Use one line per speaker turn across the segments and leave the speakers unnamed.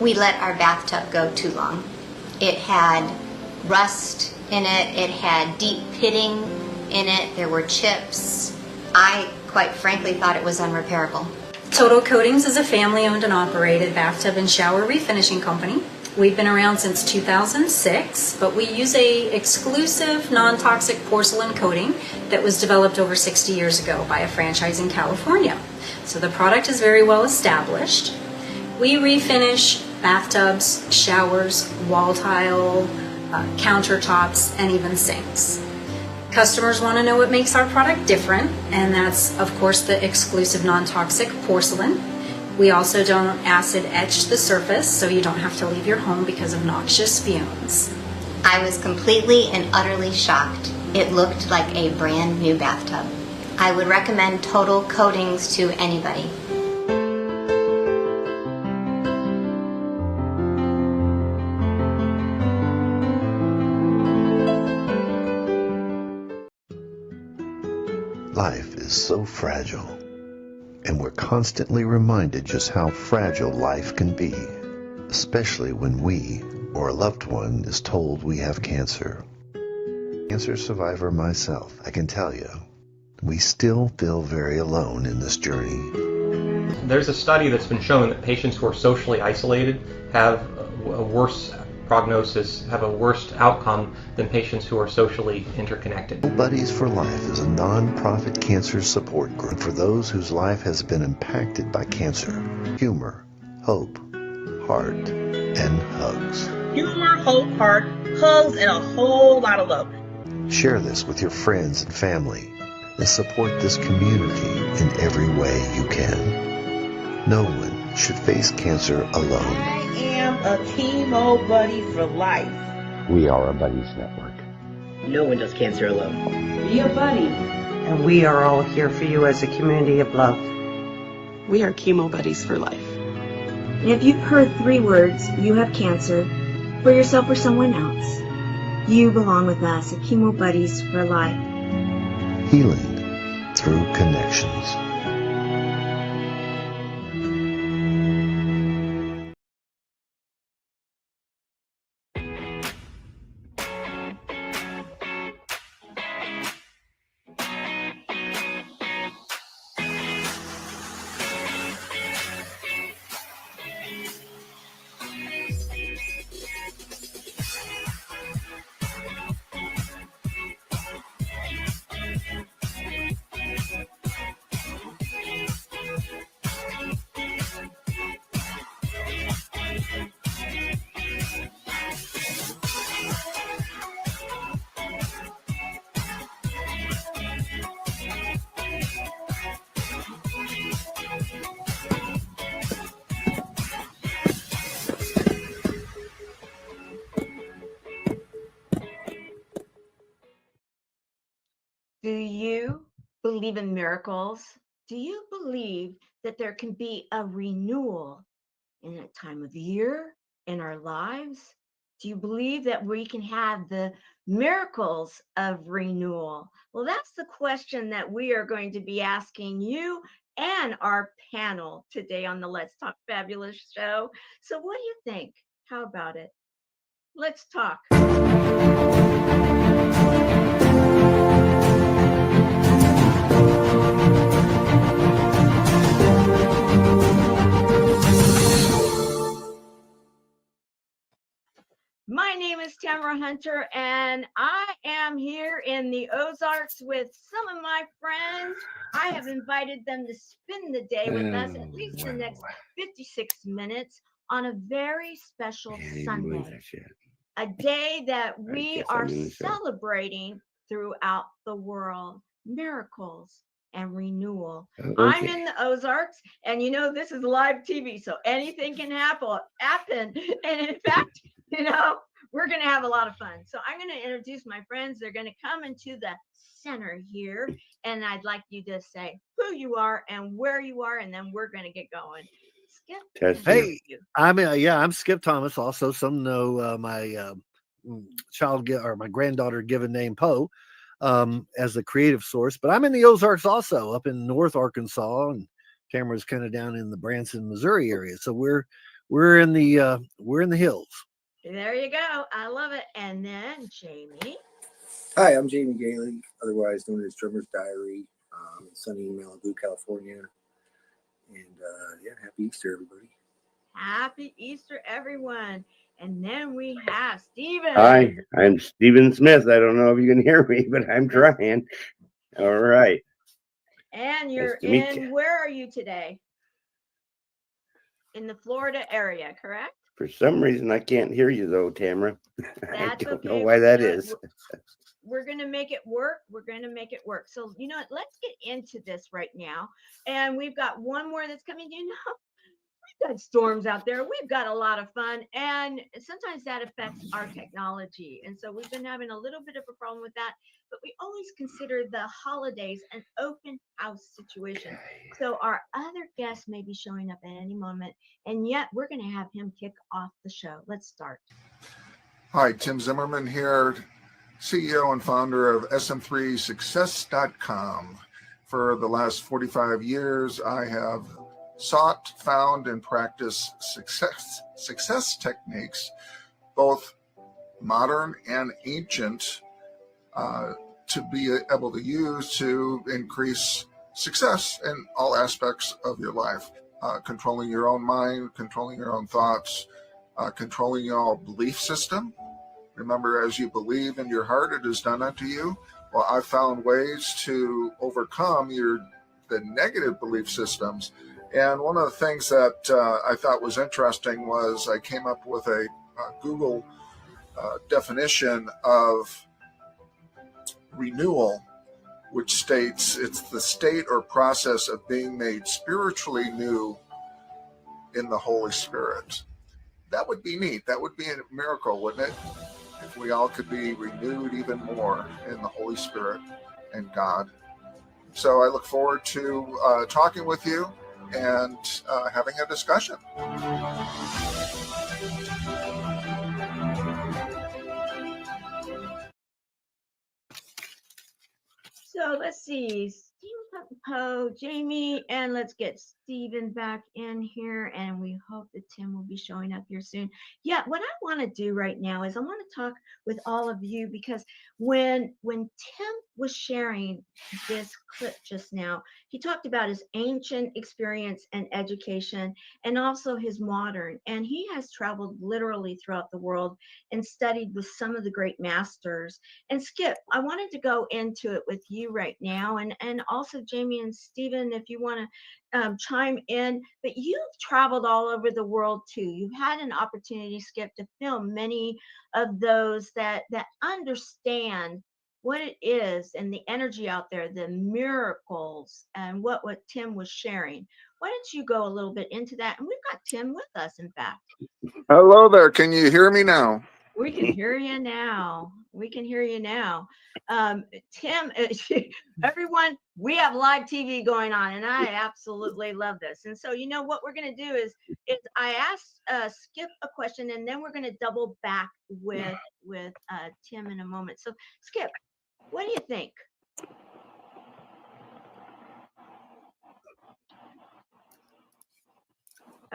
We let our bathtub go too long. It had rust in it. It had deep pitting in it. There were chips. I, quite frankly, thought it was unrepairable.
Total Coatings is a family-owned and operated bathtub and shower refinishing company. We've been around since 2006, but we use a exclusive non-toxic porcelain coating that was developed over 60 years ago by a franchise in California. So the product is very well established. We refinish bathtubs, showers, wall tile, countertops, and even sinks. Customers want to know what makes our product different, and that's, of course, the exclusive non-toxic porcelain. We also don't acid etch the surface, so you don't have to leave your home because of noxious fumes.
I was completely and utterly shocked. It looked like a brand new bathtub. I would recommend Total Coatings to anybody.
Life is so fragile, and we're constantly reminded just how fragile life can be, especially when we or a loved one is told we have cancer. Cancer survivor myself, I can tell you, we still feel very alone in this journey.
There's a study that's been shown that patients who are socially isolated have a worse prognosis, have a worse outcome than patients who are socially interconnected.
Buddies for Life is a non-profit cancer support group for those whose life has been impacted by cancer. Humor, hope, heart, and hugs.
Humor, hope, heart, hugs, and a whole lot of love.
Share this with your friends and family and support this community in every way you can. No one should face cancer alone.
I am a chemo buddy for life.
We are a buddies network.
No one does cancer alone.
Be a buddy.
And we are all here for you as a community of love.
We are chemo buddies for life.
And if you've heard 3 words, you have cancer, for yourself or someone else, you belong with us at Chemo Buddies for Life.
Healing through connections.
Do you believe in miracles? Do you believe that there can be a renewal in a time of year in our lives? Do you believe that we can have the miracles of renewal? Well, that's the question that we are going to be asking you and our panel today on the Let's Talk Fabulous show. So what do you think? How about it? Let's talk. My name is Tamara Hunter, and I am here in the Ozarks with some of my friends. I have invited them to spend the day with us at least the next 56 minutes on a very special Sunday, a day that we are celebrating throughout the world, miracles and renewal. Okay. I'm in the Ozarks, and you know, this is live TV, so anything can happen. And in fact, you know, we're going to have a lot of fun. So I'm going to introduce my friends. They're going to come into the center here, and I'd like you to say who you are and where you are, and then we're going to get going. Skip.
Hey, I'm Skip Thomas. Also, some know my my granddaughter given name Poe as the creative source. But I'm in the Ozarks also, up in North Arkansas, and Tamara's kind of down in the Branson, Missouri area. So we're we're in the hills.
There you go. I love it. And then Jamie.
Hi, I'm Jaime Gehly, otherwise known as Drummer's Diary, in sunny Malibu, California. And yeah, happy Easter, everybody.
Happy Easter, everyone. And then we have Stephen.
Hi, I'm Stephen Smith. I don't know if you can hear me, but I'm trying. All right.
And you're in, where are you today? In the Florida area, correct?
For some reason, I can't hear you, though, Tamara. I don't know
Okay.
why that is.
We're going to make it work. We're going to make it work. So, you know what? Let's get into this right now. And we've got one more that's coming. You know, we've got storms out there. We've got a lot of fun. And sometimes that affects our technology. And so we've been having a little bit of a problem with that. But we always consider the holidays an open house situation. So our other guest may be showing up at any moment. And yet we're going to have him kick off the show. Let's start.
Hi, Tim Zimmerman here, CEO and founder of SM3Success.com. For the last 45 years, I have sought, found, and practiced success techniques, both modern and ancient, to be able to use to increase success in all aspects of your life. Controlling your own mind, controlling your own thoughts, controlling your own belief system. Remember, as you believe in your heart, it is done unto you. Well, I've found ways to overcome the negative belief systems. And one of the things that I thought was interesting was I came up with a Google definition of renewal, which states it's the state or process of being made spiritually new in the Holy Spirit. That would be neat. That would be a miracle, wouldn't it? If we all could be renewed even more in the Holy Spirit and God. So I look forward to talking with you and having a discussion.
So let's see, Stephen Poe, Jamie, and let's get Stephen back in here. And we hope that Tim will be showing up here soon. Yeah, what I want to do right now is I want to talk with all of you, because when Tim was sharing this clip just now, he talked about his ancient experience and education and also his modern. And he has traveled literally throughout the world and studied with some of the great masters. And Skip, I wanted to go into it with you right now, and also Jamie and Stephen, if you want to chime in. But you've traveled all over the world too. You've had an opportunity, Skip, to film many of those that understand what it is and the energy out there, the miracles, and what Tim was sharing. Why don't you go a little bit into that? And we've got Tim with us, in fact.
Hello there. Can you hear me now?
We can hear you now. We can hear you now. Tim, everyone, we have live TV going on, and I absolutely love this. And so, you know, what we're going to do is I asked Skip a question, and then we're going to double back with Tim in a moment. So, Skip, what do you think?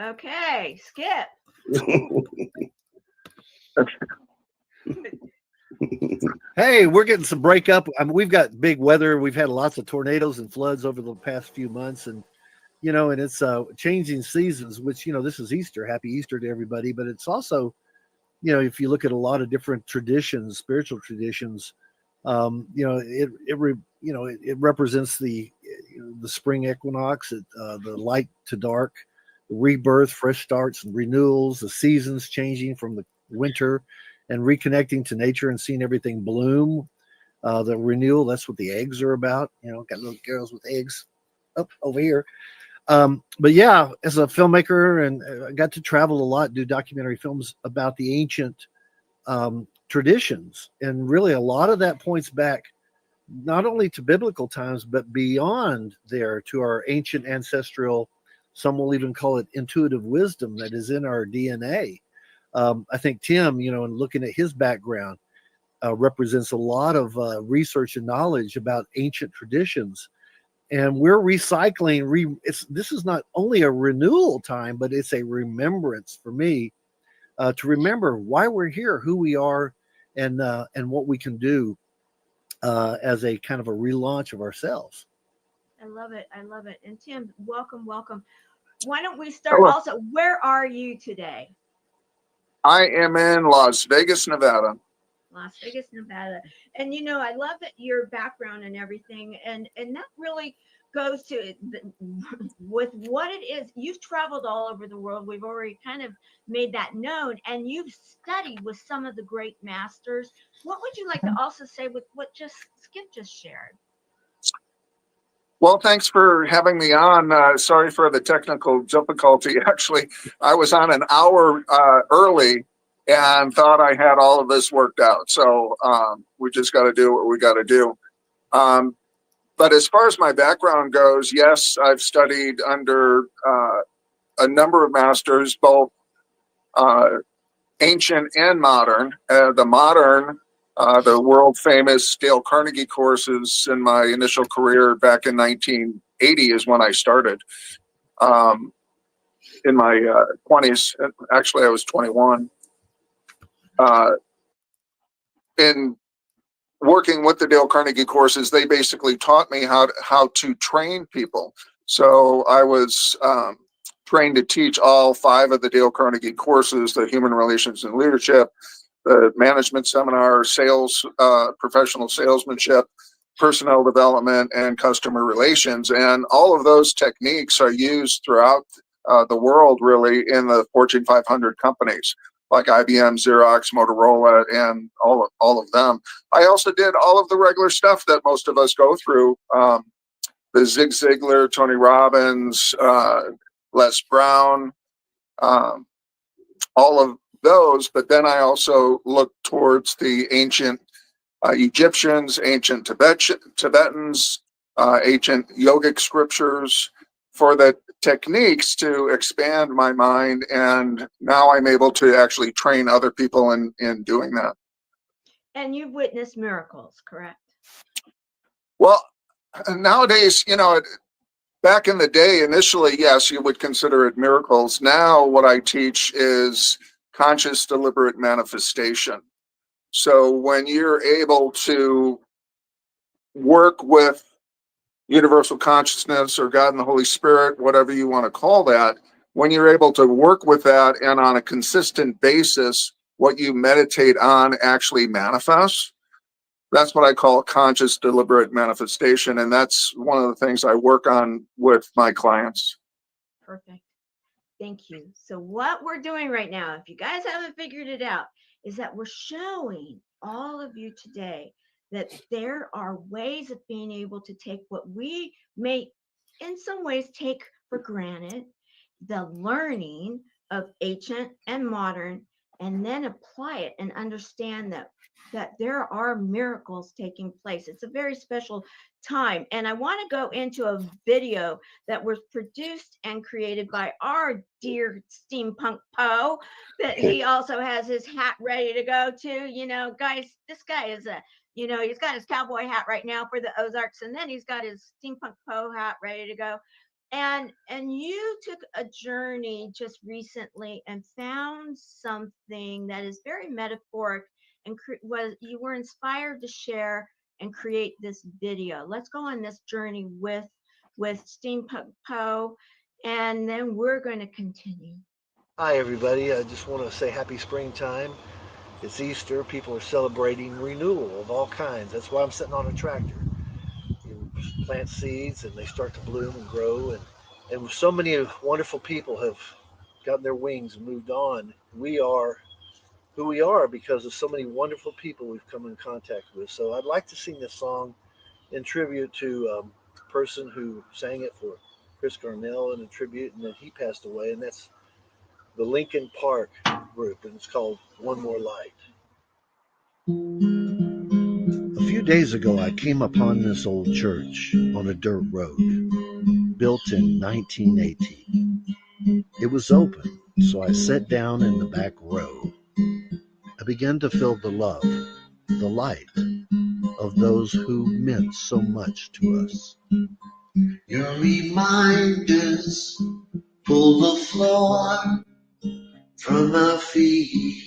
Okay, Skip.
Hey, we're getting some breakup. I mean, we've got big weather. We've had lots of tornadoes and floods over the past few months, and and it's changing seasons. Which this is Easter. Happy Easter to everybody. But it's also, if you look at a lot of different traditions, spiritual traditions, it represents the spring equinox, the light to dark, the rebirth, fresh starts, and renewals, the seasons changing from the winter and reconnecting to nature and seeing everything bloom. The renewal, that's what the eggs are about. Got little girls with eggs up over here. But yeah, as a filmmaker, and I got to travel a lot, do documentary films about the ancient traditions. And really a lot of that points back not only to biblical times, but beyond there to our ancient ancestral, some will even call it intuitive wisdom that is in our DNA. I think Tim, and looking at his background, represents a lot of research and knowledge about ancient traditions. and we're recycling. This is not only a renewal time, but it's a remembrance for me to remember why we're here, who we are, and what we can do as a kind of a relaunch of ourselves.
I love it. I love it. And Tim, welcome, welcome. Why don't we start
Hello.
also? Where are you today?
I am in Las Vegas, Nevada.
Las Vegas, Nevada. And you know, I love that your background and everything, and that really goes to with what it is. You've traveled all over the world. We've already kind of made that known, and you've studied with some of the great masters. What would you like to also say with what Skip just shared?
Well, thanks for having me on. Sorry for the technical difficulty. Actually, I was on an hour early and thought I had all of this worked out. So we just got to do what we got to do. But as far as my background goes, yes, I've studied under a number of masters, both ancient and modern. The modern, the world famous Dale Carnegie courses in my initial career back in 1980 is when I started. In my 20s, actually I was 21. In working with the Dale Carnegie courses, they basically taught me how to train people. So I was trained to teach all 5 of the Dale Carnegie courses: the human relations and leadership, the management seminar, sales, professional salesmanship, personnel development, and customer relations. And all of those techniques are used throughout the world, really, in the Fortune 500 companies like IBM, Xerox, Motorola, and all of them. I also did all of the regular stuff that most of us go through. The Zig Ziglar, Tony Robbins, Les Brown, all of those. But then I also looked towards the ancient Egyptians, ancient Tibetans, ancient yogic scriptures for the techniques to expand my mind. And now I'm able to actually train other people in doing that.
And you've witnessed miracles, correct?
Well, nowadays, you know, back in the day, initially, yes, you would consider it miracles. Now what I teach is conscious, deliberate manifestation. So when you're able to work with universal consciousness or God and the Holy Spirit, whatever you want to call that, when you're able to work with that and on a consistent basis, what you meditate on actually manifests. That's what I call conscious, deliberate manifestation. And that's one of the things I work on with my clients.
Perfect. Thank you. So what we're doing right now, if you guys haven't figured it out, is that we're showing all of you today that there are ways of being able to take what we may in some ways take for granted, the learning of ancient and modern, and then apply it and understand that there are miracles taking place. It's a very special time. And I want to go into a video that was produced and created by our dear Steampunk Poe, that he also has his hat ready to go to. You know, guys, this guy is he's got his cowboy hat right now for the Ozarks, and then he's got his Steampunk Poe hat ready to go. And you took a journey just recently and found something that is very metaphoric, and you were inspired to share and create this video. Let's go on this journey with Steampunk Poe, and then we're going to continue.
Hi, everybody. I just want to say happy springtime. It's Easter. People are celebrating renewal of all kinds. That's why I'm sitting on a tractor. You plant seeds and they start to bloom and grow. And so many wonderful people have gotten their wings and moved on. We are who we are because of so many wonderful people we've come in contact with. So I'd like to sing this song in tribute to a person who sang it for Chris Garnell in a tribute, and then he passed away, and that's the Lincoln Park group, and it's called One More Light. A few days ago, I came upon this old church on a dirt road, built in 1918. It was open, so I sat down in the back row. I began to feel the love, the light of those who meant so much to us.
Your reminders pull the floor from our feet.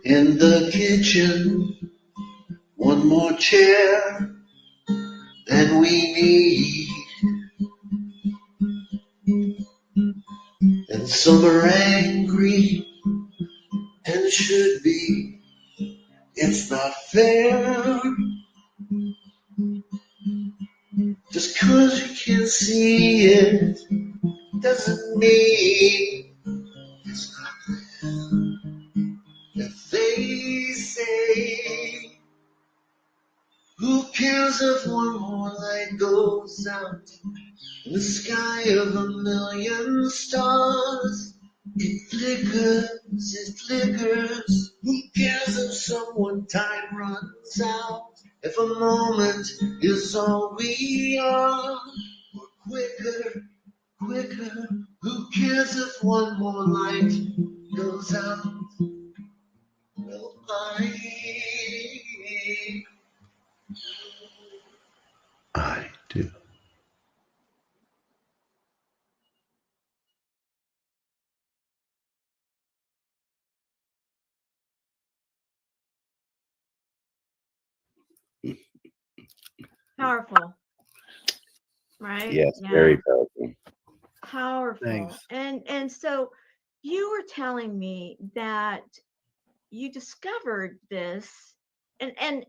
In the kitchen, one more chair than we need. And some are angry and should be. It's not fair. Just 'cause you can see it doesn't mean it's not there. If they say, who cares if one more light goes out in the sky of a million stars? It flickers, it flickers. Who cares if someone time runs out? If a moment is all we are, or quicker, quicker. Who cares if one more light goes out? Well, I do.
Powerful, right?
Yes,
Yeah.
very powerful.
Powerful.
Thanks.
And so you were telling me that you discovered this, and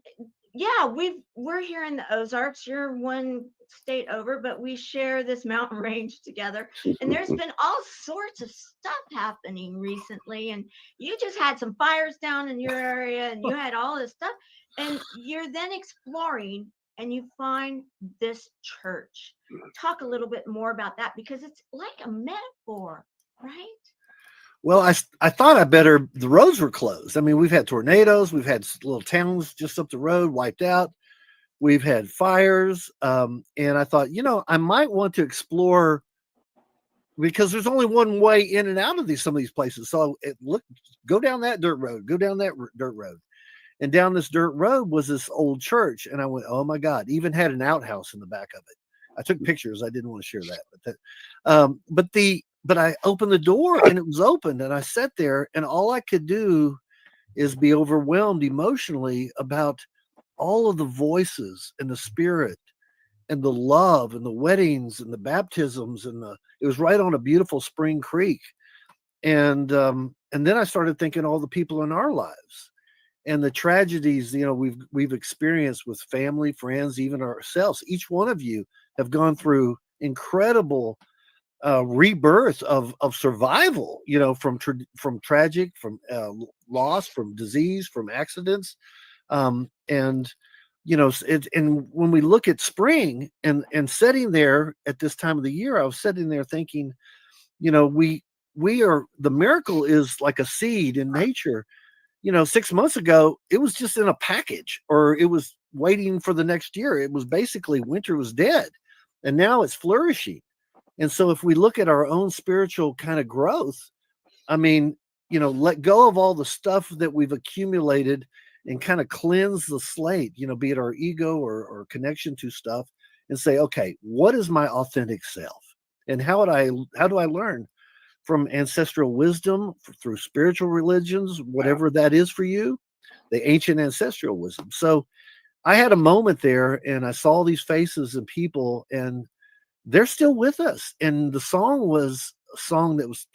yeah, we're here in the Ozarks. You're one state over, but we share this mountain range together. And there's been all sorts of stuff happening recently. And you just had some fires down in your area, and you had all this stuff. And you're then exploring, and you find this church. Talk a little bit more about that, because it's like a metaphor, right?
Well, I thought the roads were closed. I mean, we've had tornadoes, we've had little towns just up the road wiped out, we've had fires, and I thought, I might want to explore, because there's only one way in and out of some of these places. So go down that dirt road, and down this dirt road was this old church, and I went, oh my God! Even had an outhouse in the back of it. I took pictures. I didn't want to share that, but I opened the door and it was open, and I sat there, and all I could do is be overwhelmed emotionally about all of the voices and the spirit and the love and the weddings and the baptisms, and it was right on a beautiful spring creek. And then I started thinking all the people in our lives and the tragedies, we've experienced with family, friends, even ourselves. Each one of you have gone through incredible rebirth of survival, from tragic, from loss, from disease, from accidents, and when we look at spring and sitting there at this time of the year, I was sitting there thinking, we are, the miracle is like a seed in nature. 6 months ago, it was just in a package, or it was waiting for the next year. It was basically winter was dead, and now it's flourishing. And so if we look at our own spiritual kind of growth, I mean, let go of all the stuff that we've accumulated and kind of cleanse the slate, be it our ego or connection to stuff, and say, okay, what is my authentic self? And how do I learn from ancestral wisdom, through spiritual religions, whatever that is for you, the ancient ancestral wisdom. So I had a moment there, and I saw these faces and people, and they're still with us. And the song was a song that was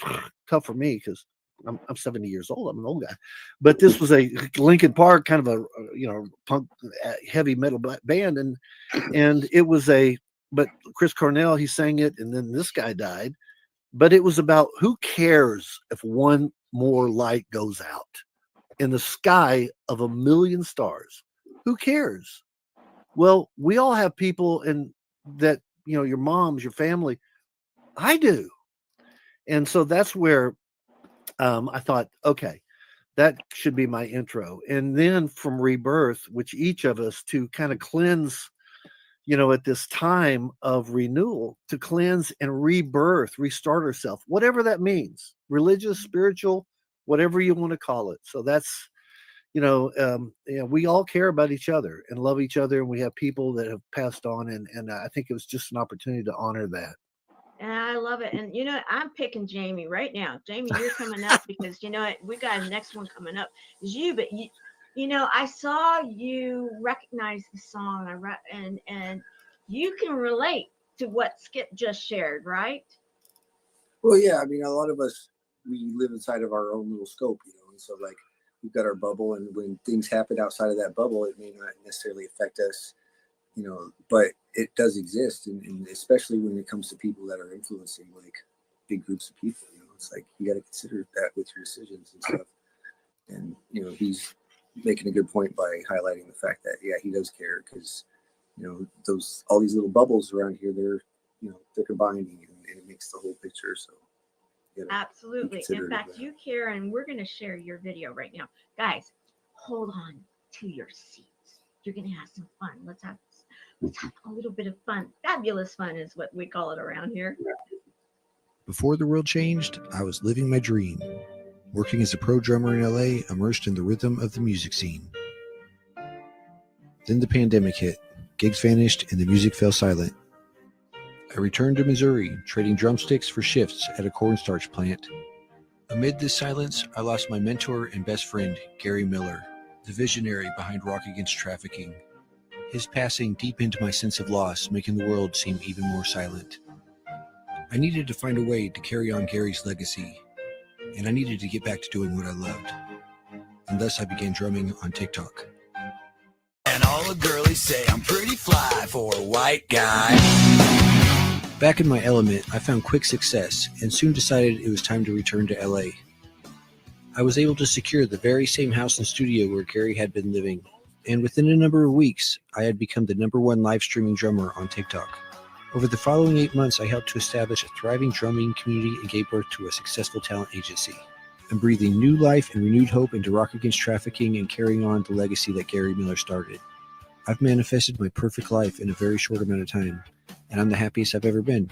tough for me, because I'm 70 years old. I'm an old guy. But this was a Linkin Park kind of a punk heavy metal band, and it was but Chris Cornell, he sang it, and then this guy died. But it was about, who cares if one more light goes out in the sky of a million stars? Who cares? Well, we all have people that, your moms, your family. I do. And so that's where I thought, okay, that should be my intro. And then from rebirth, which each of us, to kind of cleanse, at this time of renewal, to cleanse and rebirth, restart ourselves, whatever that means, religious, spiritual, whatever you want to call it. So that's, we all care about each other and love each other, and we have people that have passed on, and I think it was just an opportunity to honor that.
And I love it. And I'm picking Jamie right now. Jamie, you're coming up because we got a next one coming up. Is you, but I saw you recognize the song. And you can relate to what Skip just shared, right?
Well, yeah. I mean, a lot of us, we live inside of our own little scope, and so like we've got our bubble, and when things happen outside of that bubble, it may not necessarily affect us, but it does exist, and especially when it comes to people that are influencing like big groups of people, it's like you got to consider that with your decisions and stuff. And he's making a good point by highlighting the fact that he does care, because all these little bubbles around here, they're combining, and it makes the whole picture. So
absolutely. In fact, you care, and we're going to share your video right now, guys. Hold on to your seats. You're going to have some fun. Let's have a little bit of fun. Fabulous fun is what we call it around here.
Before the world changed, I was living my dream, working as a pro drummer in LA, immersed in the rhythm of the music scene. Then the pandemic hit, gigs vanished, and the music fell silent. I returned to Missouri, trading drumsticks for shifts at a cornstarch plant. Amid this silence, I lost my mentor and best friend, Gary Miller, the visionary behind Rock Against Trafficking. His passing deepened my sense of loss, making the world seem even more silent. I needed to find a way to carry on Gary's legacy, and I needed to get back to doing what I loved. And thus I began drumming on TikTok.
And all the girlies say I'm pretty fly for a white guy.
Back in my element, I found quick success and soon decided it was time to return to LA. I was able to secure the very same house and studio where Gary had been living, and within a number of weeks, I had become the #1 live streaming drummer on TikTok. Over the following 8 months, I helped to establish a thriving drumming community and gave birth to a successful talent agency. I'm breathing new life and renewed hope into Rock Against Trafficking and carrying on the legacy that Gary Miller started. I've manifested my perfect life in a very short amount of time, and I'm the happiest I've ever been.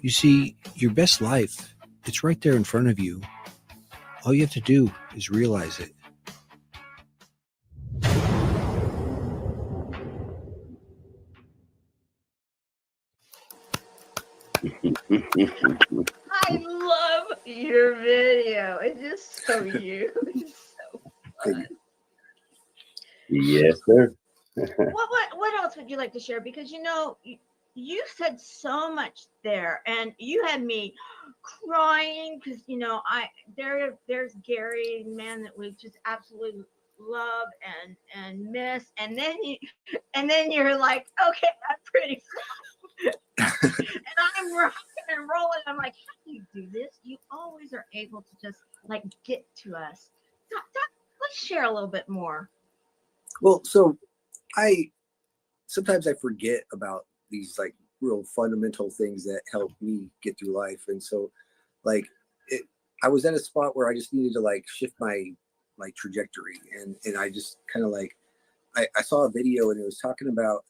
You see, your best life, it's right there in front of you. All you have to do is realize it.
I love your video. It's just so you. It's so fun.
Yes, sir.
What else would you like to share? Because you said so much there, and you had me crying because there's Gary, man that we just absolutely love and miss, and then you're like, okay, I'm pretty and I'm rocking and rolling. I'm like, how do you do this? You always are able to just like get to us. Let's share a little bit more.
Well, so sometimes I forget about these like real fundamental things that help me get through life. And so like I was at a spot where I just needed to like shift my like trajectory. And I just kind of like, I saw a video and it was talking about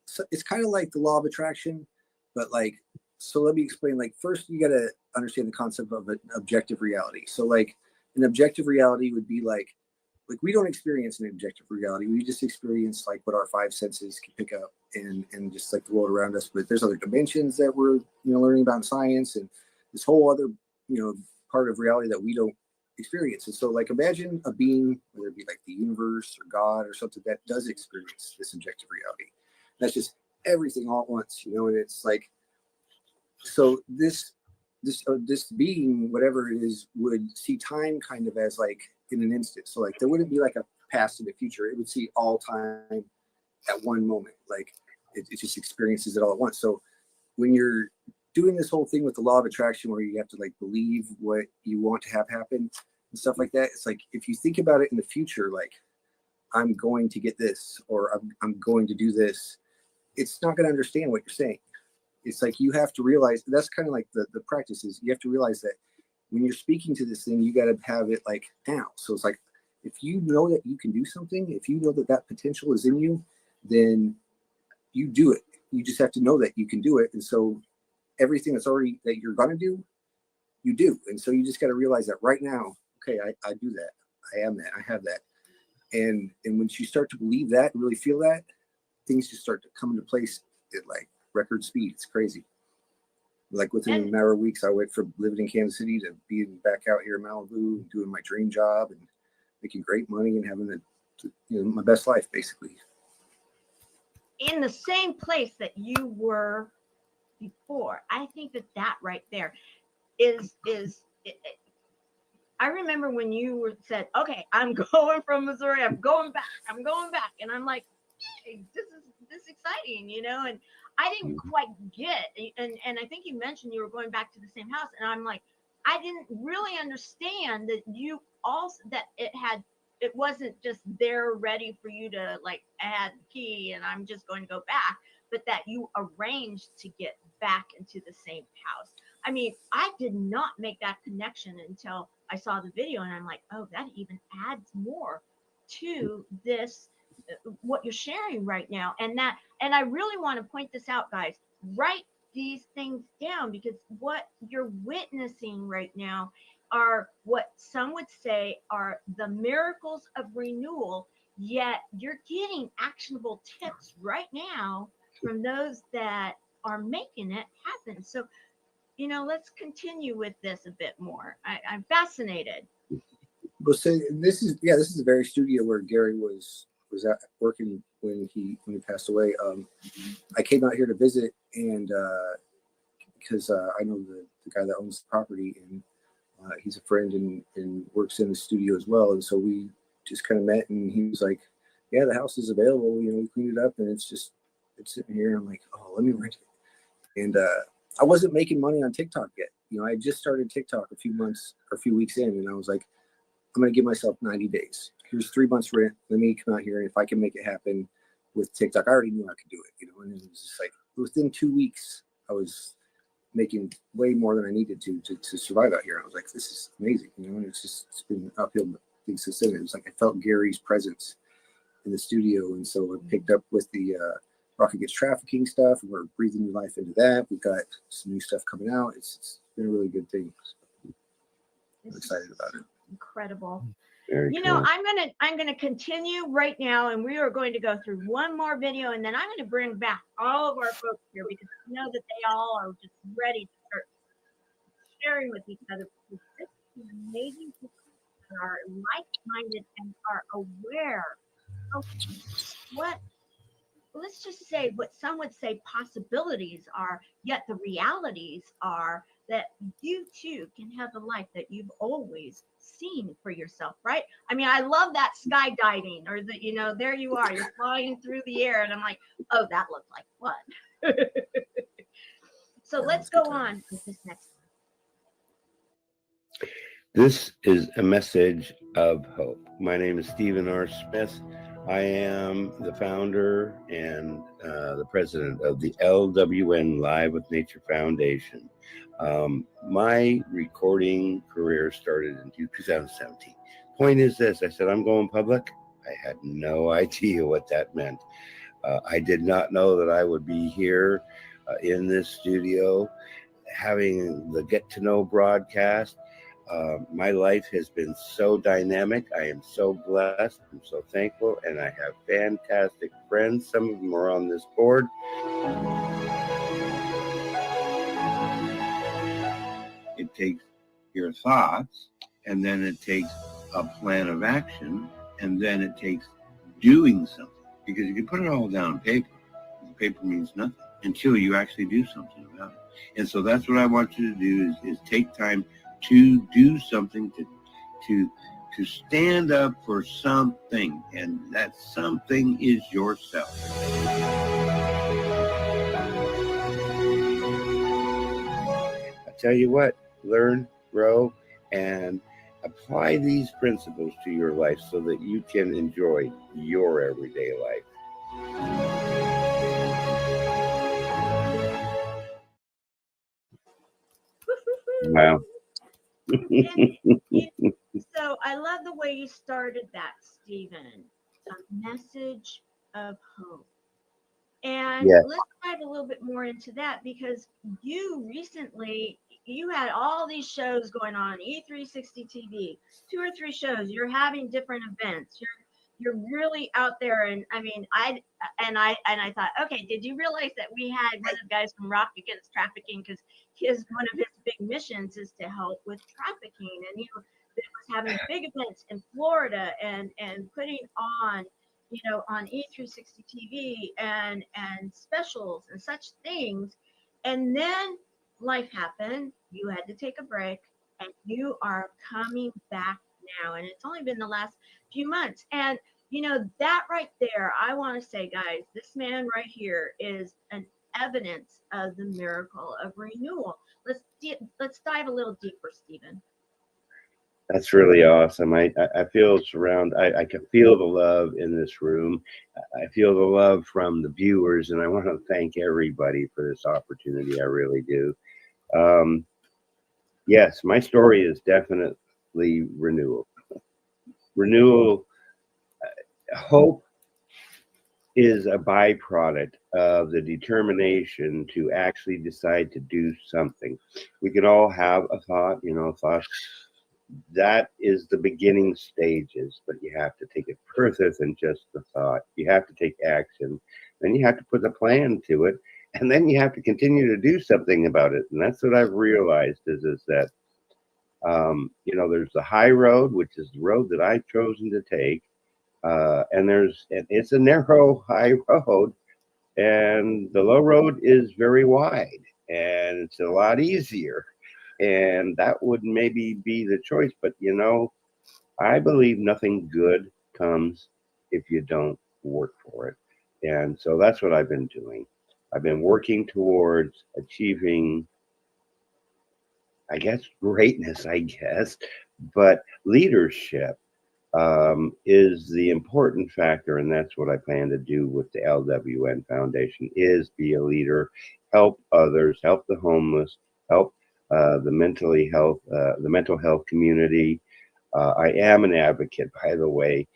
so it's kind of like the law of attraction, but like, so let me explain, like first you got to understand the concept of an objective reality. So like an objective reality would be like we don't experience an objective reality. We just experience like what our five senses can pick up and just like the world around us. But there's other dimensions that we're, learning about in science and this whole other, part of reality that we don't experience. And so like imagine a being, whether it be like the universe or God or something that does experience this objective reality. That's just everything all at once, and it's like, so this being, whatever it is, would see time kind of as like in an instant. So like there wouldn't be like a past and a future. It would see all time at one moment. Like it just experiences it all at once. So when you're doing this whole thing with the law of attraction, where you have to like believe what you want to have happen and stuff like that, it's like if you think about it in the future, like I'm going to get this or I'm going to do this, it's not going to understand what you're saying. It's like you have to realize, that's kind of like the practice is, you have to realize that when you're speaking to this thing, you got to have it like now. So it's like, if you know that you can do something, if you know that that potential is in you, then you do it. You just have to know that you can do it. And so everything that's already that you're going to do, you do. And so you just got to realize that right now, okay, I do that. I am that. I have that. And once you start to believe that and really feel that, things just start to come into place at like record speed. It's crazy. Like within a matter of weeks, I went from living in Kansas City to being back out here in Malibu, doing my dream job and making great money and having my best life, basically.
In the same place that you were before. I think that right there is I remember when you said, okay, I'm going from Missouri, I'm going back. And I'm like, hey, this is exciting, and I didn't quite get, and I think you mentioned you were going back to the same house. And I'm like, I didn't really understand that you also, that it wasn't just there ready for you to like add the key and I'm just going to go back, but that you arranged to get back into the same house. I mean, I did not make that connection until I saw the video, and I'm like, oh, that even adds more to this, what you're sharing right now. And I really want to point this out, guys. Write these things down, because what you're witnessing right now are what some would say are the miracles of renewal, yet you're getting actionable tips right now from those that are making it happen. So, let's continue with this a bit more. I'm fascinated.
Well, so this is the very studio where Gary was at working when he passed away. I came out here to visit, and because I know the guy that owns the property, and he's a friend and works in the studio as well. And so we just kind of met, and he was like, yeah, the house is available. We cleaned it up, and it's sitting here. And I'm like, oh, let me rent it. And I wasn't making money on TikTok yet. I just started TikTok a few weeks in, and I was like, I'm going to give myself 90 days. Here's 3 months rent. Let me come out here, and if I can make it happen with TikTok, I already knew I could do it, and it was just like within 2 weeks, I was making way more than I needed to survive out here. I was like, this is amazing, and it's been uphill things since then. It was like I felt Gary's presence in the studio, and so I picked up with the Rock Against Trafficking stuff, and we're breathing new life into that. We've got some new stuff coming out. It's been a really good thing. I'm excited about it.
Incredible.
Very cool.
I'm gonna continue right now, and we are going to go through one more video, and then I'm going to bring back all of our folks here, because I know that they all are just ready to start sharing with each other. This is amazing people that are like-minded and are aware of what, let's just say, what some would say possibilities are, yet the realities are that you too can have the life that you've always seen for yourself, right? I mean, I love that skydiving, or there you are, you're flying through the air, and I'm like, oh, that looked like fun. So let's go on with this next one.
This is a message of hope. My name is Stephen R. Smith. I am the founder and the president of the LWN Live with Nature Foundation. My recording career started in 2017. Point is this, I said, I'm going public. I had no idea what that meant. I did not know that I would be here in this studio having the Get to Know broadcast. My life has been so dynamic. I am so blessed. I'm so thankful. And I have fantastic friends. Some of them are on this board. It takes your thoughts, and then it takes a plan of action, and then it takes doing something. Because you can put it all down on paper. Paper means nothing until you actually do something about it. And so that's what I want you to do is take time to do something, to stand up for something, and that something is yourself. I tell you what, learn, grow, and apply these principles to your life so that you can enjoy your everyday life. Wow.
So I love the way you started that, Stephen. A message of hope. And
yes.
Let's dive a little bit more into that, because you recently, you had all these shows going on E360 TV, 2 or 3 shows. You're having different events. You're really out there, and I mean, I thought, okay, did you realize that we had one of the guys from Rock Against Trafficking, because one of his big missions is to help with trafficking, and he was having big events in Florida and putting on, on E360 TV and specials and such things, and then life happened. You had to take a break, and you are coming back now, and it's only been the last few months. And that right there, I want to say, guys, this man right here is an evidence of the miracle of renewal. Let's dive a little deeper, Stephen.
That's really awesome. I feel I can feel the love in this room. I feel the love from the viewers, and I want to thank everybody for this opportunity. I really do. Yes, my story is definitely renewal. Renewal, hope is a byproduct of the determination to actually decide to do something. We can all have a thought, thoughts. That is the beginning stages, but you have to take it further than just the thought. You have to take action, then you have to put a plan to it, and then you have to continue to do something about it. And that's what I've realized is that, there's the high road, which is the road that I've chosen to take. And it's a narrow high road, and the low road is very wide, and it's a lot easier. And that would maybe be the choice. But, I believe nothing good comes if you don't work for it. And so that's what I've been doing. I've been working towards achieving, I guess, greatness, but leadership is the important factor. And that's what I plan to do with the LWN Foundation, is be a leader, help others, help the homeless, help the mental health community. I am an advocate, by the way,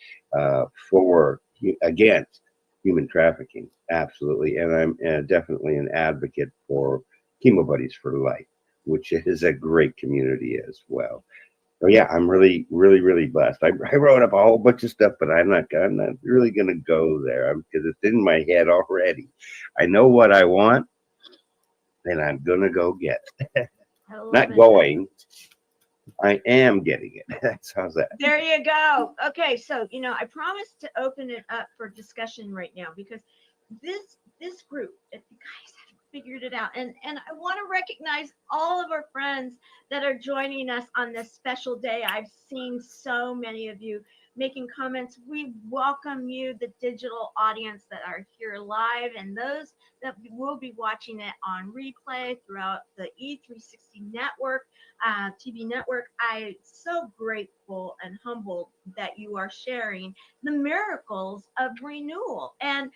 against human trafficking, absolutely, and I'm definitely an advocate for Chemo Buddies for Life, which is a great community as well. So yeah, I'm really, really, really blessed. I wrote up a whole bunch of stuff, but I'm not really going to go there because it's in my head already. I know what I want, and I'm going to go get it. Not going. I am getting it. How's that?
There you go. Okay, so I promised to open it up for discussion right now, because this group, if you guys have figured it out, and I want to recognize all of our friends that are joining us on this special day. I've seen so many of you making comments. We welcome you, the digital audience that are here live, and those that will be watching it on replay throughout the E360 network, TV network. I'm so grateful and humbled that you are sharing the miracles of renewal, and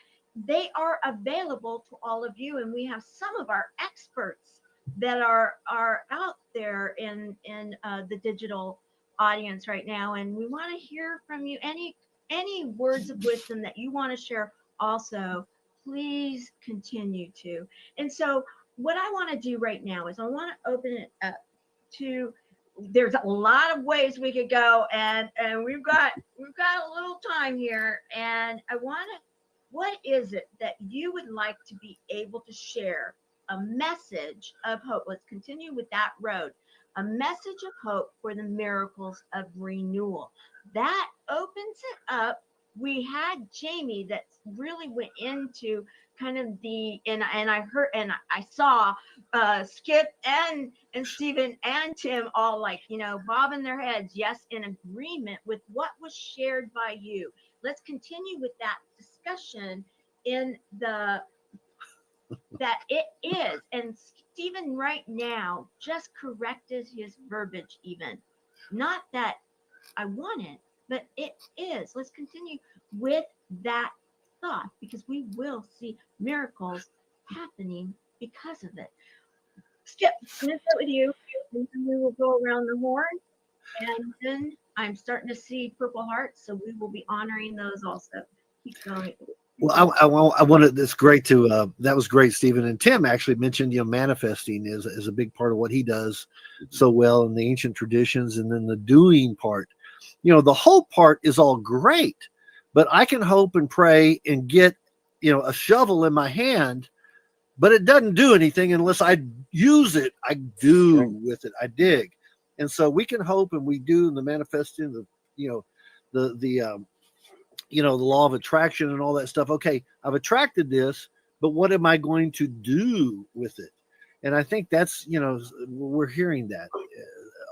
they are available to all of you. And we have some of our experts that are out there in the digital audience right now, and we want to hear from you. Any words of wisdom that you want to share also, please continue to. And so what I want to do right now is I want to open it up to, there's a lot of ways we could go, and we've got a little time here, and I want to, what is it that you would like to be able to share? A message of hope. Let's continue with that road. A message of hope for the miracles of renewal. That opens it up. We had Jaime that really went into kind of and I heard and I saw Skip and Stephen and Tim all bobbing their heads, yes, in agreement with what was shared by you. Let's continue with that discussion in that it is. And Stephen right now just corrected his verbiage even. Not that I want it, but it is. Let's continue with that thought, because we will see miracles happening because of it. Skip, I'm going to start with you, and then we will go around the horn. And then I'm starting to see purple hearts, so we will be honoring those also. Keep going.
Well, I wanted. It's great to. That was great, Stephen. And Tim actually mentioned, manifesting is a big part of what he does so well in the ancient traditions, and then the doing part. The whole part is all great, but I can hope and pray and get, a shovel in my hand, but it doesn't do anything unless I use it. I do with it. I dig, and so we can hope, and we do in the manifesting. The law of attraction and all that stuff. Okay, I've attracted this, but what am I going to do with it? And I think that's, we're hearing that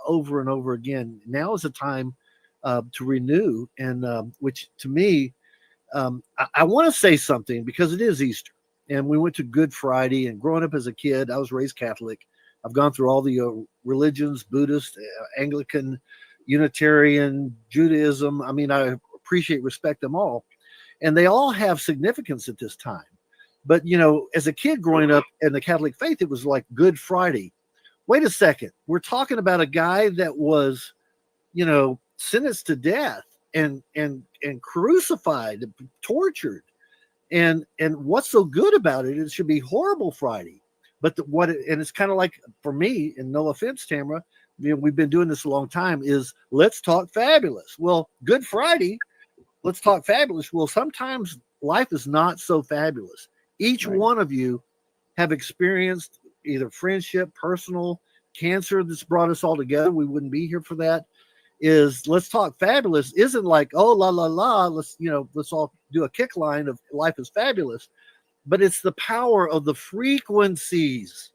over and over again. Now is the time to renew. And which to me, I want to say something because it is Easter. And we went to Good Friday, and growing up as a kid, I was raised Catholic. I've gone through all the religions, Buddhist, Anglican, Unitarian, Judaism. I mean, I appreciate, respect them all, and they all have significance at this time. But as a kid growing up in the Catholic faith, it was like Good Friday. Wait a second, we're talking about a guy that was sentenced to death and crucified, tortured, and what's so good about it? It should be horrible Friday. But and it's kind of like, for me, and no offense, Tamara, we've been doing this a long time, is let's talk fabulous. Well, Good Friday, let's talk fabulous. Well, sometimes life is not so fabulous. Each one of you have experienced either friendship, personal, cancer that's brought us all together. We wouldn't be here for that. Is let's talk fabulous isn't like, oh, la, la, la, let's all do a kick line of life is fabulous. But it's the power of the frequencies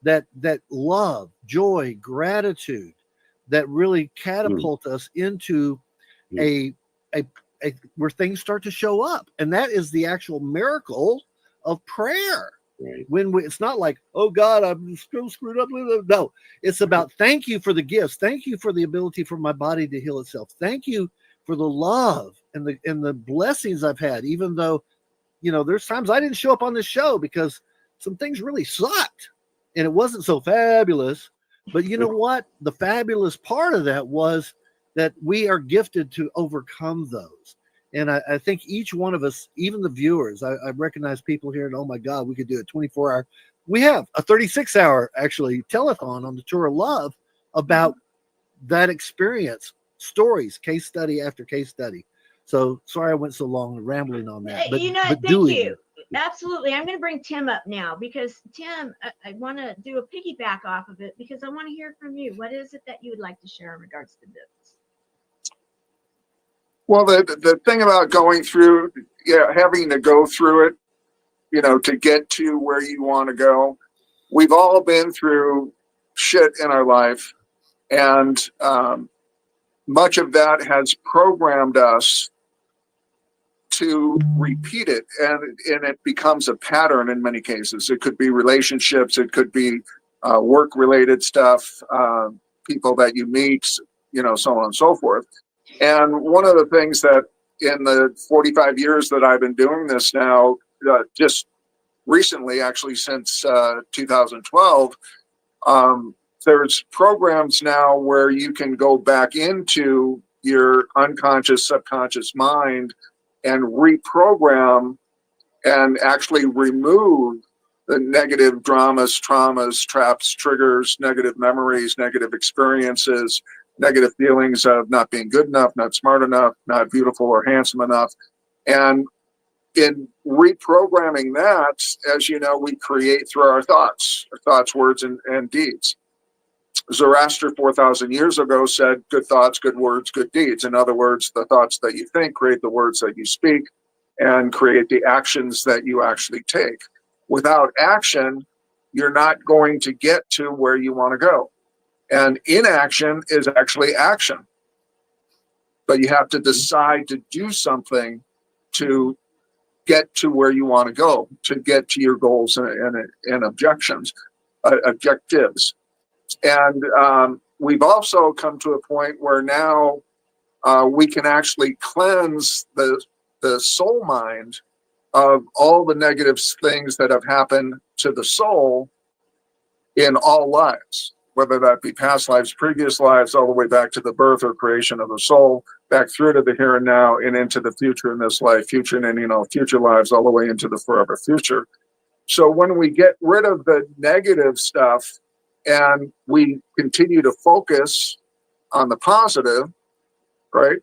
that love, joy, gratitude, that really catapult us into a where things start to show up. And that is the actual miracle of prayer.
Right.
When it's not like, oh God, I'm still screwed up. No, it's about thank you for the gifts. Thank you for the ability for my body to heal itself. Thank you for the love and the blessings I've had, even though, there's times I didn't show up on this show because some things really sucked and it wasn't so fabulous. But you know what? The fabulous part of that was that we are gifted to overcome those. And I think each one of us, even the viewers, I recognize people here, and oh my God, we could do a 24-hour. We have a 36-hour actually telethon on the Tour of Love about that experience, stories, case study after case study. So sorry I went so long rambling on that. But,
thank you. Absolutely. I'm going to bring Tim up now because Tim, I want to do a piggyback off of it because I want to hear from you. What is it that you would like to share in regards to this?
Well, the thing about going through, having to go through it, to get to where you want to go. We've all been through shit in our life, and much of that has programmed us to repeat it, and it becomes a pattern in many cases. It could be relationships, it could be work-related stuff, people that you meet, so on and so forth. And one of the things that in the 45 years that I've been doing this now, just recently, actually since 2012, there's programs now where you can go back into your unconscious, subconscious mind and reprogram and actually remove the negative dramas, traumas, traps, triggers, negative memories, negative experiences, negative feelings of not being good enough, not smart enough, not beautiful or handsome enough. And in reprogramming that, as you know, we create through our thoughts, words, and deeds. Zoroaster 4,000 years ago said, good thoughts, good words, good deeds. In other words, the thoughts that you think create the words that you speak and create the actions that you actually take. Without action, you're not going to get to where you want to go. And inaction is actually action. But you have to decide to do something to get to where you want to go, to get to your goals and objectives. And we've also come to a point where now we can actually cleanse the soul mind of all the negative things that have happened to the soul in all lives, whether that be past lives, previous lives, all the way back to the birth or creation of the soul, back through to the here and now and into the future in this life, future and ending all future lives, all the way into the forever future. So when we get rid of the negative stuff and we continue to focus on the positive, right?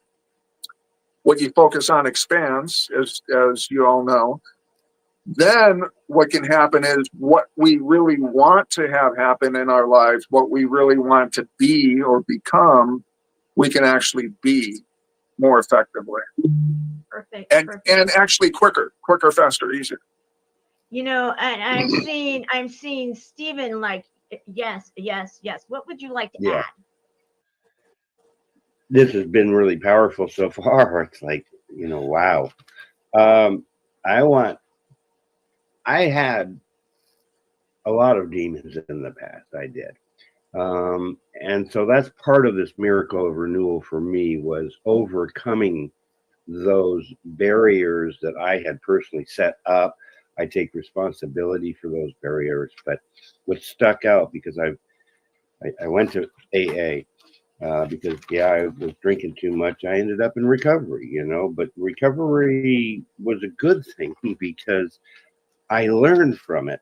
What you focus on expands, as you all know. Then what can happen is what we really want to have happen in our lives, what we really want to be or become, we can actually be more effectively.
Perfect.
And
Perfect.
and actually quicker, faster, easier.
You know, and I'm seeing Stephen like, yes, yes, yes. What would you like to
Yeah.
add?
This has been really powerful so far. It's like, wow. I had a lot of demons in the past. I did. And so that's part of this miracle of renewal for me, was overcoming those barriers that I had personally set up. I take responsibility for those barriers, but what stuck out, because I went to AA, because I was drinking too much. I ended up in recovery, but recovery was a good thing because I learned from it.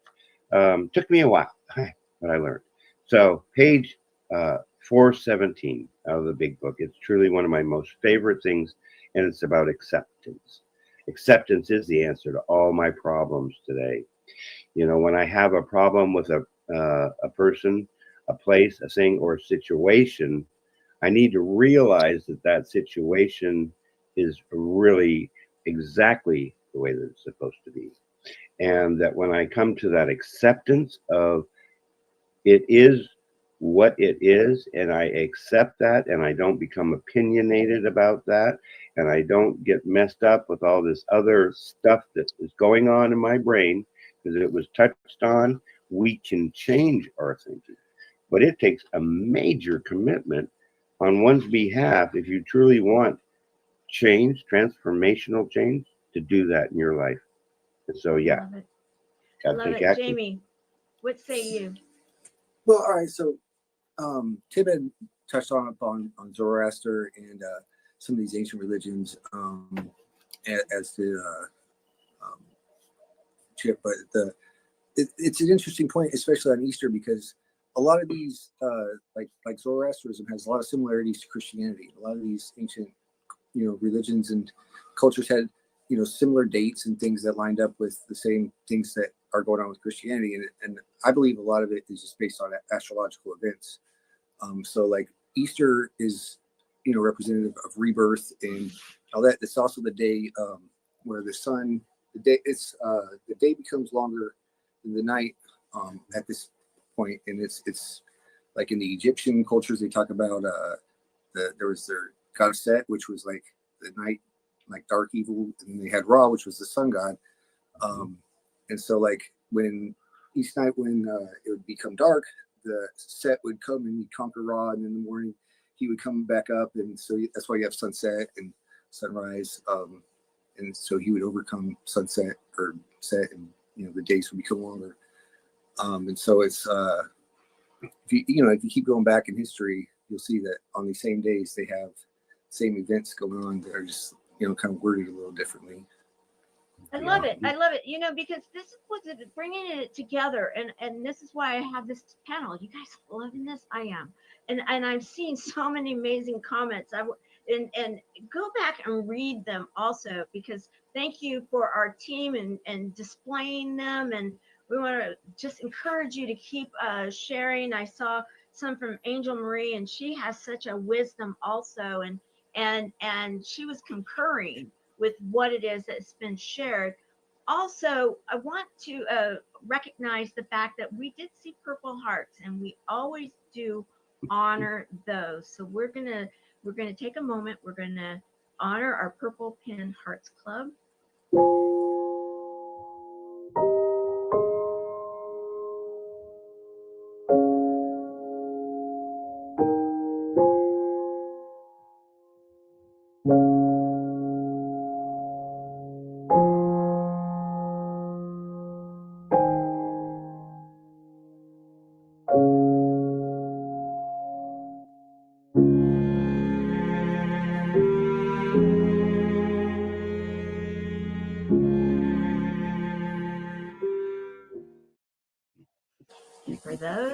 Took me a while, but I learned. So page 417 out of the big book. It's truly one of my most favorite things, and it's about acceptance. Acceptance is the answer to all my problems today. When I have a problem with a person, a place, a thing, or a situation, I need to realize that situation is really exactly the way that it's supposed to be. And that when I come to that acceptance of it is what it is, and I accept that, and I don't become opinionated about that, and I don't get messed up with all this other stuff that is going on in my brain, because it was touched on, we can change our thinking. But it takes a major commitment on one's behalf if you truly want change, transformational change, to do that in your life. And so, yeah.
Love it. Jamie, what say you?
Well, all right. So Tim had touched on Zoroaster and some of these ancient religions as to Chip, but it's an interesting point, especially on Easter, because a lot of these, like Zoroastrianism, has a lot of similarities to Christianity. A lot of these ancient, religions and cultures had, similar dates and things that lined up with the same things that are going on with Christianity, and I believe a lot of it is just based on astrological events. So like Easter is, representative of rebirth and all that. It's also the day where the day becomes longer than the night at this point, and it's like in the Egyptian cultures they talk about there was their god Set, which was like the night, like dark evil, and they had Ra, which was the sun god. And so like when each night when it would become dark, the Set would come and he'd conquer Ra, and in the morning he would come back up, and so that's why you have sunset and sunrise, and so he would overcome sunset or set, and the days would become longer. And so it's if you keep going back in history, you'll see that on these same days they have same events going on that are just kind of worded a little differently.
I love it. I love it. Because this is what's bringing it together, and this is why I have this panel. You guys loving this? I am, and I'm seeing so many amazing comments. And go back and read them also, because thank you for our team and displaying them, and we want to just encourage you to keep sharing. I saw some from Angel Marie, and she has such a wisdom also, and she was concurring with what it is that's been shared. Also, I want to recognize the fact that we did see Purple Hearts, and we always do honor those. So we're gonna take a moment. We're gonna honor our Purple Pin Hearts Club.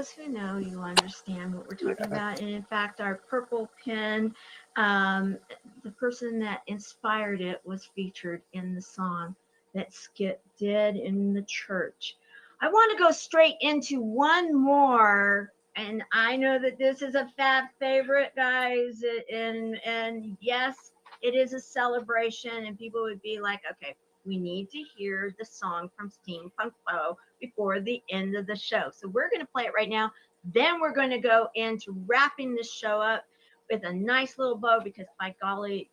those who know, you understand what we're talking about. And in fact, our purple pen, the person that inspired it was featured in the song that Skip did in the church. I want to go straight into one more, and I know that this is a fab favorite, guys, and yes, it is a celebration, and people would be like, okay, we need to hear the song from Steampunk Poe before the end of the show. So we're going to play it right now. Then we're going to go into wrapping this show up with a nice little bow, because by golly,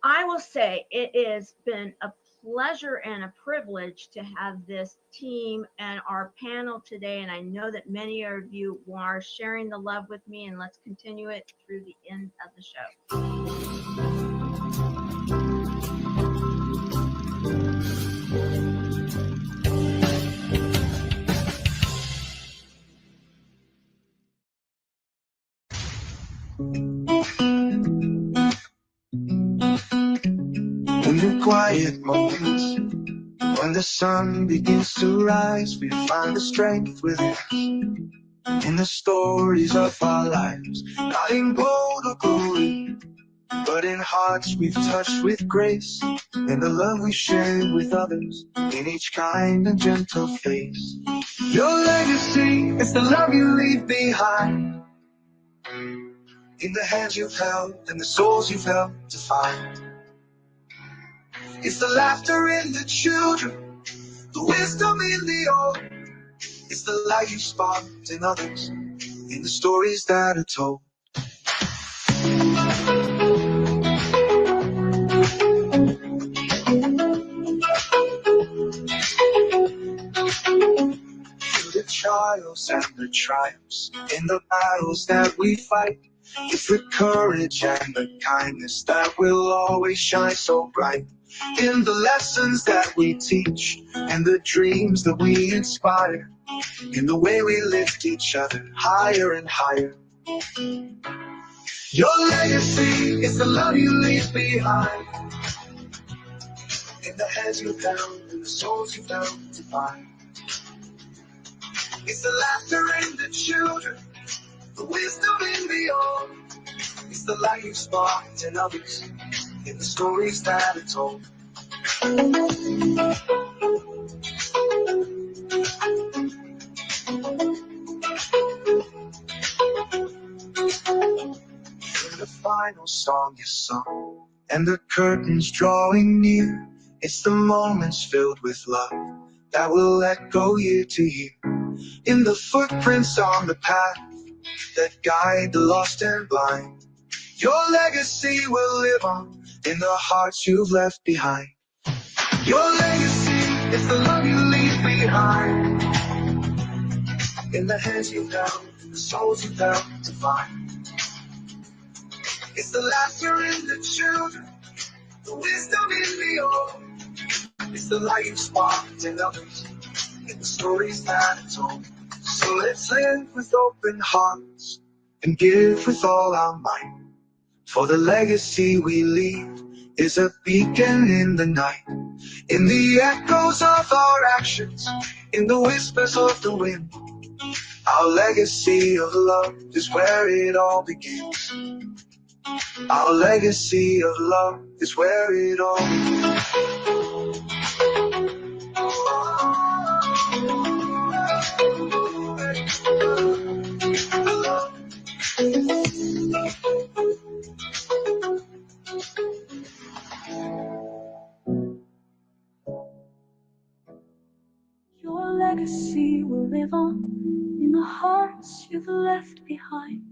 I will say it has been a pleasure and a privilege to have this team and our panel today. And I know that many of you are sharing the love with me, and let's continue it through the end of the show.
In the quiet moments, when the sun begins to rise, we find the strength within us. In the stories of our lives, not in gold or glory, but in hearts we've touched with grace, in the love we share with others, in each kind and gentle face. Your legacy is the love you leave behind, in the hands you've held and the souls you've helped to find. It's the laughter in the children, the wisdom in the old. It's the light you sparked in others, in the stories that are told. Through the trials and the triumphs, in the battles that we fight, it's the courage and the kindness that will always shine so bright. In the lessons that we teach, and the dreams that we inspire, in the way we lift each other higher and higher. Your legacy is the love you leave behind, in the hands you've held and the souls you've helped to find. It's the laughter in the children, the wisdom in the old. It's the light you sparked in others, in the stories that are told. The final song you sung, and the curtains drawing near, it's the moments filled with love that will echo year to year. In the footprints on the path that guide the lost and blind, your legacy will live on in the hearts you've left behind. Your legacy is the love you leave behind, in the hands you've held, the souls you've helped to find. It's the laughter in the children, the wisdom in the old. It's the light you sparked in others, in the stories that are told. So let's live with open hearts and give with all our might, for the legacy we leave is a beacon in the night, in the echoes of our actions, in the whispers of the wind. Our legacy of love is where it all begins. Our legacy of love is where it all begins.
Your legacy will live on in the hearts you've left behind.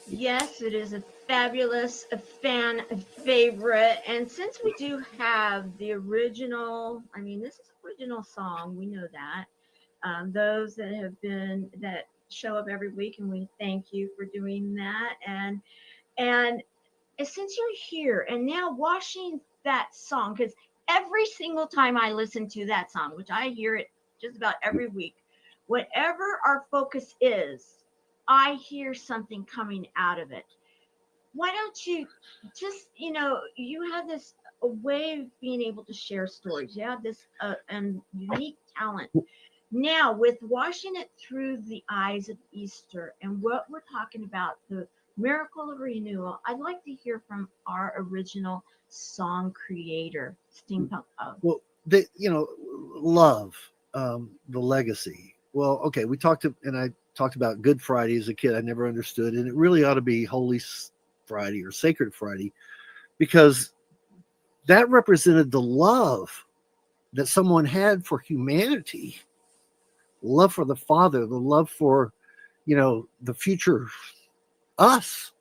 Yes, it is a fabulous fan favorite. And since we do have the original, I mean, this is the original song, we know that. Those that show up every week, and we thank you for doing that. And since you're here and now watching that song, because every single time I listen to that song, which I hear it just about every week, whatever our focus is, I hear something coming out of it. Why don't you just, you have this a way of being able to share stories. You have this unique talent. Now, with washing it through the eyes of Easter and what we're talking about, the miracle of renewal, I'd like to hear from our original song creator, Steampunk Of.
Well, love, the legacy. Well, okay, I talked about Good Friday as a kid. I never understood, and it really ought to be Holy Friday or Sacred Friday, because that represented the love that someone had for humanity, love for the Father, the love for, the future us,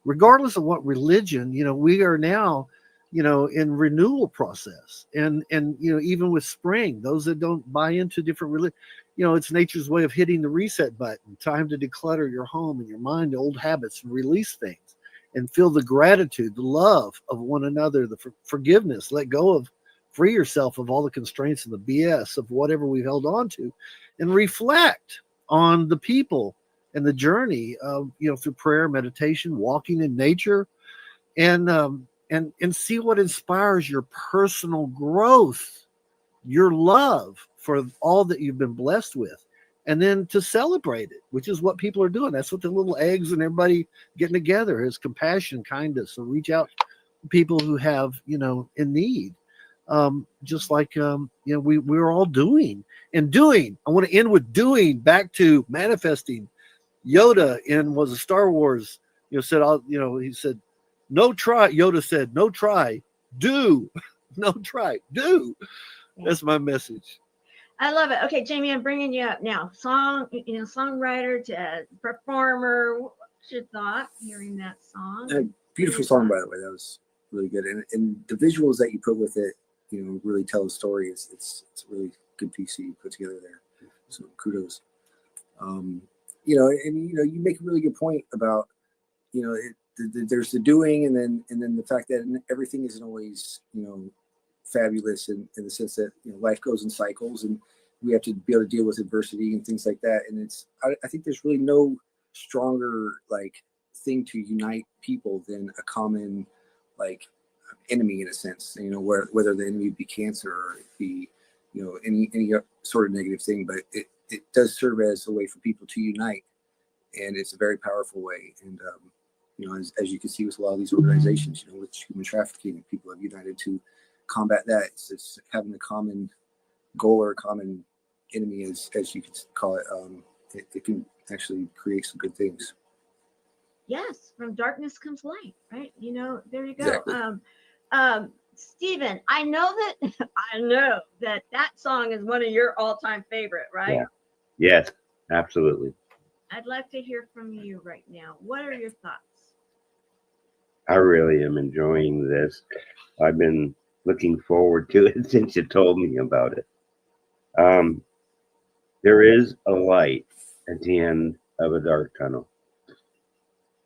regardless of what religion, we are now, in renewal process. And even with spring, those that don't buy into different religion, it's nature's way of hitting the reset button, time to declutter your home and your mind, old habits, and release things and feel the gratitude, the love of one another, the forgiveness, let go of, free yourself of all the constraints and the BS of whatever we've held on to, and reflect on the people and the journey of, through prayer, meditation, walking in nature, and see what inspires your personal growth, your love for all that you've been blessed with, and then to celebrate it, which is what people are doing. That's what the little eggs and everybody getting together is, compassion, kindness. So reach out to people who have, in need. Just like, we're all doing. I want to end with doing, back to manifesting. Yoda was a Star Wars, said, he said, no try. Yoda said, no try, do, no try, do. That's my message.
I love it. Okay, Jaime, I'm bringing you up now. Songwriter to performer. What's your thought hearing that song?
Beautiful song, by the way. That was really good. And the visuals that you put with it, really tell a story. It's a really good piece that you put together there. So kudos. You make a really good point about, there's the doing, and then the fact that everything isn't always, fabulous in the sense that, life goes in cycles, and we have to be able to deal with adversity and things like that. And I think there's really no stronger thing to unite people than a common enemy, in a sense, whether the enemy be cancer or it be, any sort of negative thing, but it does serve as a way for people to unite, and it's a very powerful way. And as you can see with a lot of these organizations, with human trafficking, people have united to combat that. It's having a common goal or a common enemy, as you could call it. It can actually create some good things.
Yes, from darkness comes light, right? There you go.
Exactly.
Stephen, I know that song is one of your all-time favorite, right?
Yeah. Yes, absolutely.
I'd like to hear from you right now. What are your thoughts?
I really am enjoying this. I've been looking forward to it since you told me about it. There is a light at the end of a dark tunnel.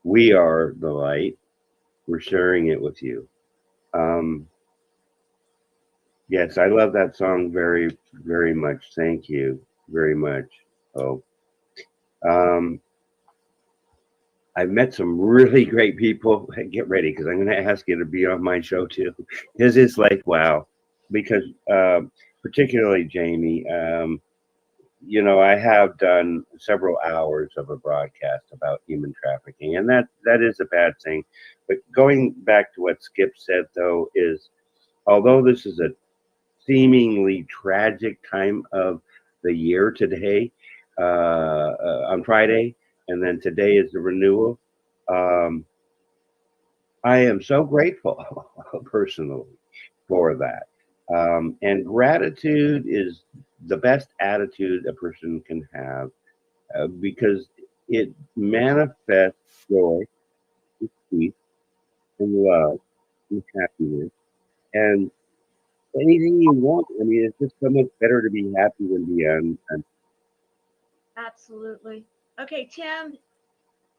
We are the light. We're sharing it with you. Yes, I love that song very, very much. Thank you very much. I've met some really great people. Get ready, because I'm going to ask you to be on my show too. Because it's like, wow. Because particularly Jaime, I have done several hours of a broadcast about human trafficking, and that is a bad thing. But going back to what Skip said, though, is although this is a seemingly tragic time of the year today, on Friday, and then today is the renewal. I am so grateful personally for that. And gratitude is the best attitude a person can have, because it manifests joy, peace, and love, and happiness, and anything you want. I mean, it's just so much better to be happy than be
Absolutely. Okay, Tim,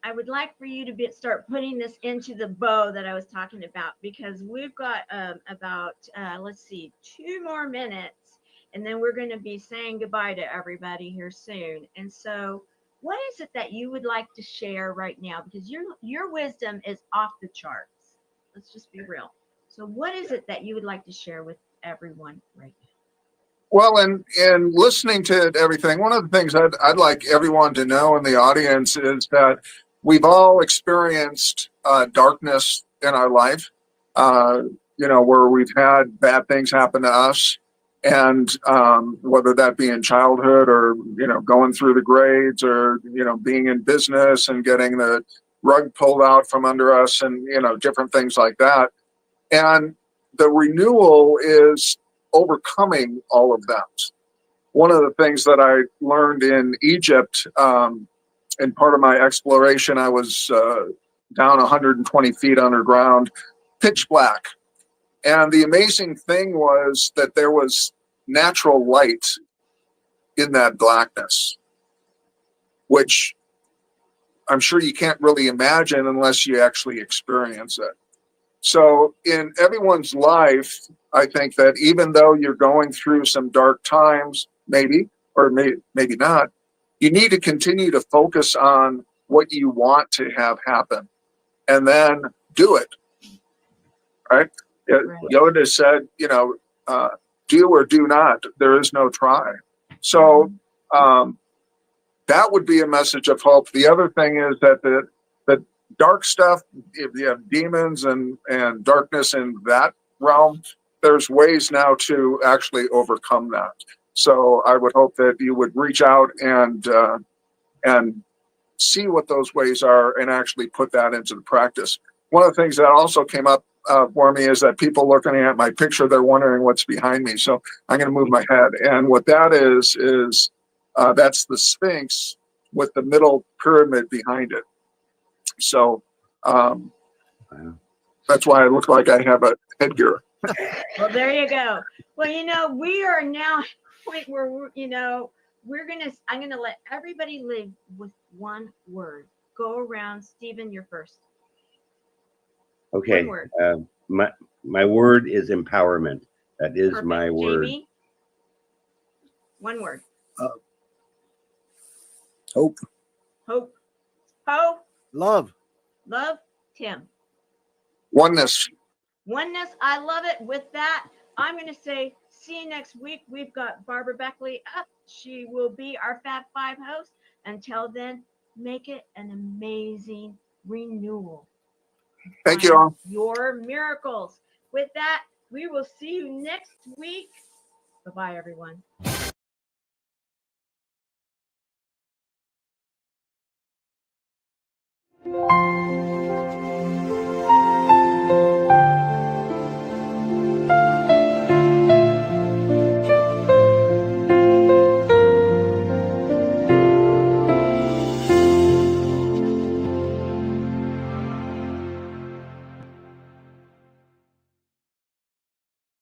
I would like for you to start putting this into the bow that I was talking about, because we've got about, let's see, 2 more minutes. And then we're going to be saying goodbye to everybody here soon. And so, what is it that you would like to share right now? Because your wisdom is off the charts. Let's just be real. So, what is it that you would like to share with everyone right now?
Well, in listening to everything, one of the things I'd like everyone to know in the audience is that we've all experienced darkness in our life, where we've had bad things happen to us. And whether that be in childhood or, going through the grades or, being in business and getting the rug pulled out from under us and, different things like that. And the renewal is overcoming all of that. One of the things that I learned in Egypt, in part of my exploration, I was down 120 feet underground, pitch black. And the amazing thing was that there was natural light in that blackness, which I'm sure you can't really imagine unless you actually experience it. So in everyone's life, I think that even though you're going through some dark times, maybe, or maybe not, you need to continue to focus on what you want to have happen and then do it, right? Yoda said, do or do not. There is no try. So that would be a message of hope. The other thing is that the dark stuff, if you have demons and darkness in that realm, there's ways now to actually overcome that. So I would hope that you would reach out and see what those ways are and actually put that into the practice. One of the things that also came up for me is that people looking at my picture, they're wondering what's behind me. So I'm going to move my head. And what that is that's the Sphinx with the middle pyramid behind it. So that's why I look like I have a headgear.
Well, there you go. Well, we are now at a point where I'm going to let everybody live with one word. Go around. Stephen, you're first.
Okay.
One word.
My word is empowerment. That is
Perfect.
my word.
Jamie? One word.
Hope.
Hope. Hope.
Love.
Love. Tim.
Oneness.
Oneness. I love it. With that, I'm going to say see you next week. We've got Barbara Beckley up. She will be our Fab Five host. Until then, make it an amazing renewal.
Thank you all.
Your miracles. With that, we will see you next week. Bye-bye, everyone.